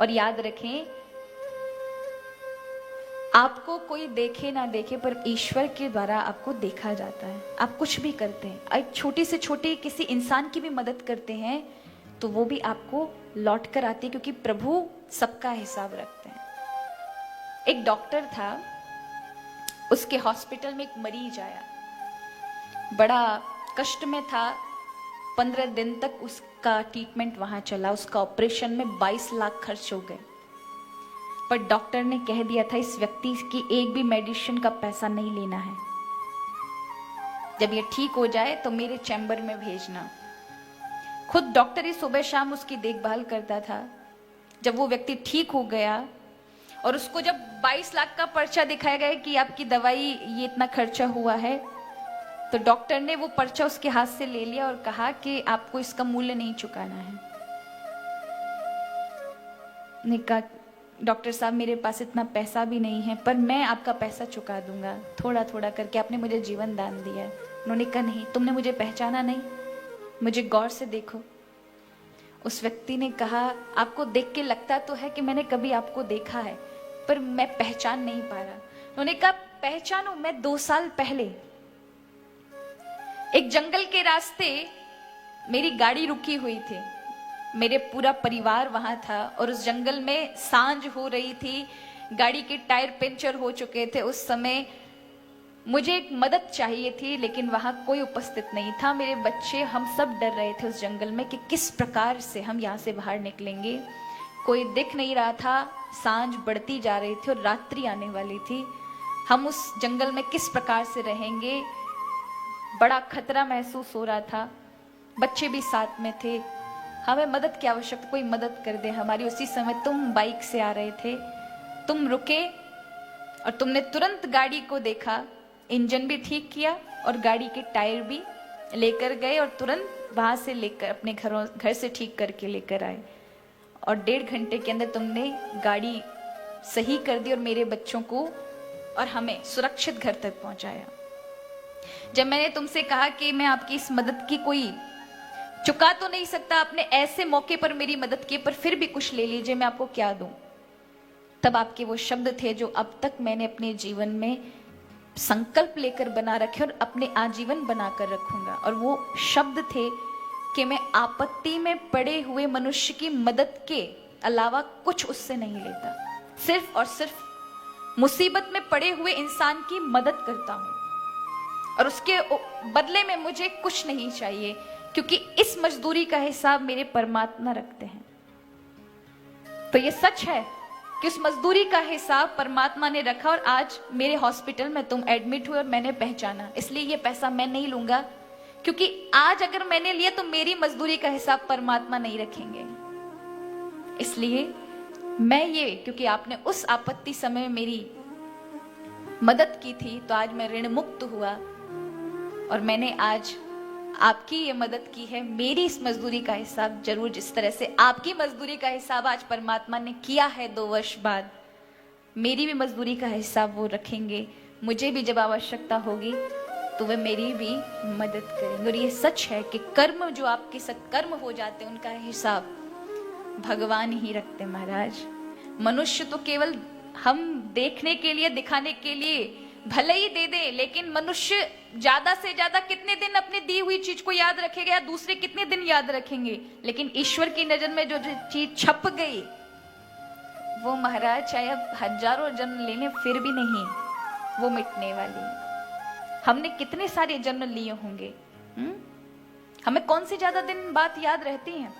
और याद रखें, आपको कोई देखे ना देखे पर ईश्वर के द्वारा आपको देखा जाता है। आप कुछ भी करते हैं, एक छोटी से छोटी किसी इंसान की भी मदद करते हैं तो वो भी आपको लौट कर आती है, क्योंकि प्रभु सबका हिसाब रखते हैं। एक डॉक्टर था, उसके हॉस्पिटल में एक मरीज आया, बड़ा कष्ट में था। 15 दिन तक उसका ट्रीटमेंट वहां चला, उसका ऑपरेशन में 22 लाख खर्च हो गए। पर डॉक्टर ने कह दिया था इस व्यक्ति की एक भी मेडिसिन का पैसा नहीं लेना है, जब ये ठीक हो जाए तो मेरे चैम्बर में भेजना। खुद डॉक्टर ही सुबह शाम उसकी देखभाल करता था। जब वो व्यक्ति ठीक हो गया और उसको जब 22 लाख का पर्चा दिखाया गया कि आपकी दवाई ये इतना खर्चा हुआ है, तो डॉक्टर ने वो पर्चा उसके हाथ से ले लिया और कहा कि आपको इसका मूल्य नहीं चुकाना है। ने कहा डॉक्टर साहब मेरे पास इतना पैसा भी नहीं है, पर मैं आपका पैसा चुका दूंगा, थोड़ा थोड़ा करके आपने मुझे जीवन दान दिया है। उन्होंने कहा नहीं, तुमने मुझे पहचाना नहीं, मुझे गौर से देखो। उस व्यक्ति ने कहा आपको देख के लगता तो है कि मैंने कभी आपको देखा है, पर मैं पहचान नहीं पा रहा। उन्होंने कहा पहचानो, मैं 2 साल पहले एक जंगल के रास्ते मेरी गाड़ी रुकी हुई थी, मेरे पूरा परिवार वहां था और उस जंगल में सांझ हो रही थी, गाड़ी के टायर पंचर हो चुके थे। उस समय मुझे एक मदद चाहिए थी, लेकिन वहां कोई उपस्थित नहीं था। मेरे बच्चे, हम सब डर रहे थे उस जंगल में कि किस प्रकार से हम यहाँ से बाहर निकलेंगे। कोई दिख नहीं रहा था, सांझ बढ़ती जा रही थी और रात्रि आने वाली थी। हम उस जंगल में किस प्रकार से रहेंगे, बड़ा खतरा महसूस हो रहा था। बच्चे भी साथ में थे, हमें मदद की आवश्यकता, कोई मदद कर दे हमारी। उसी समय तुम बाइक से आ रहे थे, तुम रुके और तुमने तुरंत गाड़ी को देखा, इंजन भी ठीक किया और गाड़ी के टायर भी लेकर गए और तुरंत वहां से लेकर अपने घर से ठीक करके लेकर आए। और 1.5 घंटे के अंदर तुमने गाड़ी सही कर दी और मेरे बच्चों को और हमें सुरक्षित घर तक पहुंचाया। जब मैंने तुमसे कहा कि मैं आपकी इस मदद की कोई चुका तो नहीं सकता, आपने ऐसे मौके पर मेरी मदद की, पर फिर भी कुछ ले लीजिए, मैं आपको क्या दूं। तब आपके वो शब्द थे जो अब तक मैंने अपने जीवन में संकल्प लेकर बना रखे और अपने आजीवन बनाकर रखूंगा। और वो शब्द थे कि मैं आपत्ति में पड़े हुए मनुष्य की मदद के अलावा कुछ उससे नहीं लेता, सिर्फ और सिर्फ मुसीबत में पड़े हुए इंसान की मदद करता हूं और उसके बदले में मुझे कुछ नहीं चाहिए, क्योंकि इस मजदूरी का हिसाब मेरे परमात्मा रखते हैं। तो ये सच है कि उस मजदूरी का हिसाब परमात्मा ने रखा और आज मेरे हॉस्पिटल में तुम एडमिट हुए और मैंने पहचाना। इसलिए ये पैसा मैं नहीं लूंगा, क्योंकि आज अगर मैंने लिया तो मेरी मजदूरी का हिसाब परमात्मा नहीं रखेंगे। इसलिए मैं ये, क्योंकि आपने उस आपत्ति समय में मेरी मदद की थी, तो आज मैं ऋण मुक्त हुआ और मैंने आज आपकी ये मदद की है। मेरी इस मजदूरी का हिसाब जरूर, जिस तरह से आपकी मजदूरी का हिसाब आज परमात्मा ने किया है 2 वर्ष बाद, मेरी भी मजदूरी का हिसाब वो रखेंगे। मुझे भी जब आवश्यकता होगी तो वे मेरी भी मदद करेंगे। और ये सच है कि कर्म जो आपके सत्कर्म हो जाते हैं उनका हिसाब भगवान ही रखते महाराज। मनुष्य तो केवल हम देखने के लिए, दिखाने के लिए भले ही दे दे, लेकिन मनुष्य ज्यादा से ज्यादा कितने दिन अपनी दी हुई चीज को याद रखेगा या दूसरे कितने दिन याद रखेंगे। लेकिन ईश्वर की नजर में जो चीज छप गई वो महाराज चाहे अब हजारों जन्म लेने फिर भी नहीं वो मिटने वाली। हमने कितने सारे जन्म लिए होंगे, हमें कौन सी ज्यादा दिन बात याद रहती है।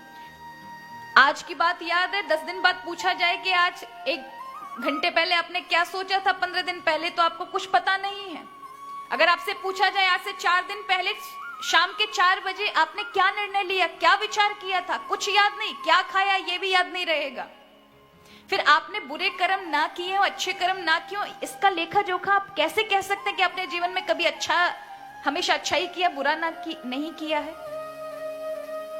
आज की बात याद है, 10 दिन बाद पूछा जाए कि आज 1 घंटे पहले आपने क्या सोचा था, 15 दिन पहले, तो आपको कुछ पता नहीं है। अगर आपसे पूछा जाए आज से 4 दिन पहले शाम के 4 बजे आपने क्या निर्णय लिया, क्या विचार किया था, कुछ याद नहीं, क्या खाया ये भी याद नहीं रहेगा। फिर आपने बुरे कर्म ना किए हो, अच्छे कर्म ना किए हो, इसका लेखा जोखा आप कैसे कह सकते हैं कि अपने जीवन में कभी हमेशा अच्छा ही किया, बुरा नहीं किया है।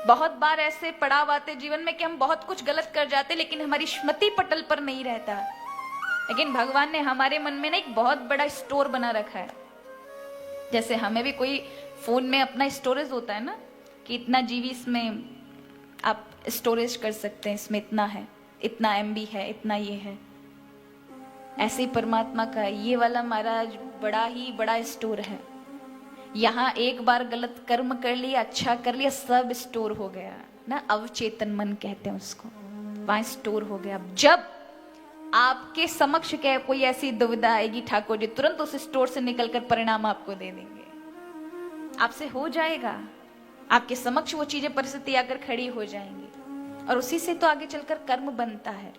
बहुत बार ऐसे पड़ाव आते जीवन में कि हम बहुत कुछ गलत कर जाते, लेकिन हमारी स्मृति पटल पर नहीं रहता। लेकिन भगवान ने हमारे मन में ना एक बहुत बड़ा स्टोर बना रखा है। जैसे हमें भी कोई फोन में अपना स्टोरेज होता है ना, कि इतना जीबी इसमें आप स्टोरेज कर सकते हैं, इसमें इतना है। इतना एमबी है, इतना ये है। ऐसे ही परमात्मा का ये वाला महाराज बड़ा ही बड़ा स्टोर है। यहाँ एक बार गलत कर्म कर लिया, अच्छा कर लिया, सब स्टोर हो गया ना, अवचेतन मन कहते हैं उसको, वहां स्टोर हो गया। जब आपके समक्ष क्या कोई ऐसी दुविधा आएगी, ठाकुर जी तुरंत उस स्टोर से निकलकर परिणाम आपको दे देंगे, आपसे हो जाएगा, आपके समक्ष वो चीजें परिस्थिति आकर खड़ी हो जाएंगी, और उसी से तो आगे चलकर कर्म बनता है।